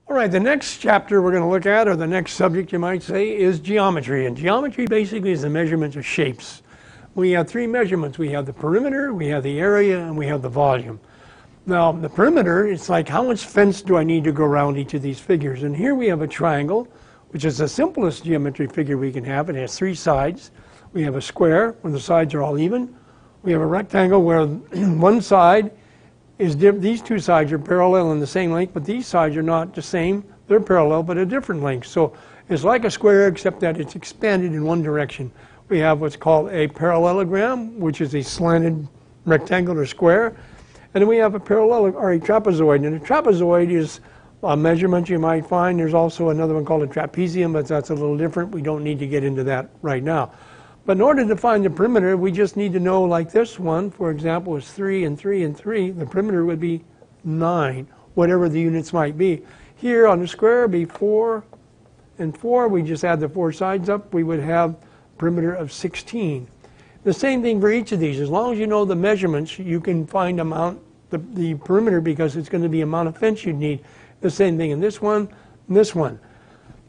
All right, the next chapter we're going to look at, or the next subject you might say, is geometry. And geometry basically is the measurement of shapes. We have three measurements. We have the perimeter, we have the area, and we have the volume. Now, the perimeter, it's like how much fence do I need to go around each of these figures? And here we have a triangle, which is the simplest geometric figure we can have. It has three sides. We have a square where the sides are all even. We have a rectangle where one side is these two sides are parallel in the same length, but these sides are not the same. They're parallel, but a different length. So it's like a square, except that it's expanded in one direction. We have what's called a parallelogram, which is a slanted rectangular square. And then we have a trapezoid. And a trapezoid is a measurement you might find. There's also another one called a trapezium, but that's a little different. We don't need to get into that right now. But in order to find the perimeter, we just need to know, like this one, for example, is 3 and 3 and 3. The perimeter would be 9, whatever the units might be. Here on the square would be 4 and 4. We just add the four sides up. We would have a perimeter of 16. The same thing for each of these. As long as you know the measurements, you can find the perimeter, because it's going to be the amount of fence you'd need. The same thing in this one and this one.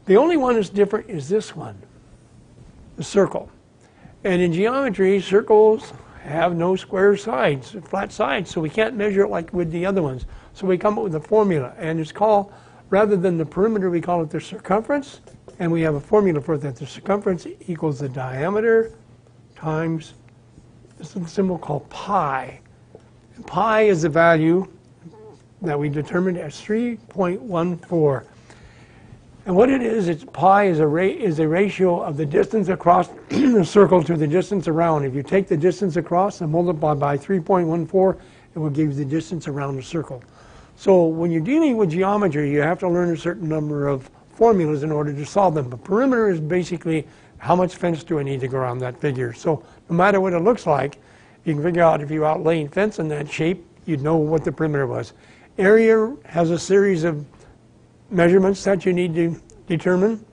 The only one that's different is this one, the circle. And in geometry, circles have no square sides, flat sides, so we can't measure it like with the other ones. So we come up with a formula, and it's called, rather than the perimeter, we call it the circumference, and we have a formula for that. The circumference equals the diameter times this is a symbol called pi. And pi is the value that we determined as 3.14. And what it is, pi is a ratio of the distance across the circle to the distance around. If you take the distance across and multiply by 3.14, it will give you the distance around the circle. So when you're dealing with geometry, you have to learn a certain number of formulas in order to solve them. But perimeter is basically how much fence do I need to go around that figure. So no matter what it looks like, you can figure out if you're outlaying fence in that shape, you'd know what the perimeter was. Area has a series of measurements that you need to determine,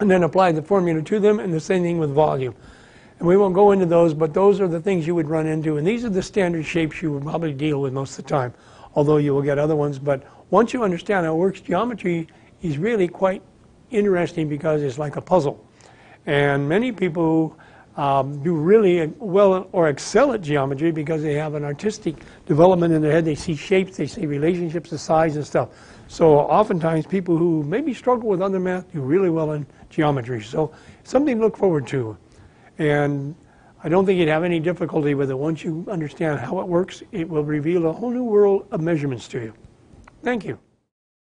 and then apply the formula to them, and the same thing with volume. And we won't go into those, but those are the things you would run into, and these are the standard shapes you would probably deal with most of the time, although you will get other ones. But once you understand how it works, geometry is really quite interesting because it's like a puzzle. And many people do really well or excel at geometry because they have an artistic development in their head. They see shapes, they see relationships, the size and stuff. So oftentimes people who maybe struggle with other math do really well in geometry. So something to look forward to. And I don't think you'd have any difficulty with it. Once you understand how it works, it will reveal a whole new world of measurements to you. Thank you.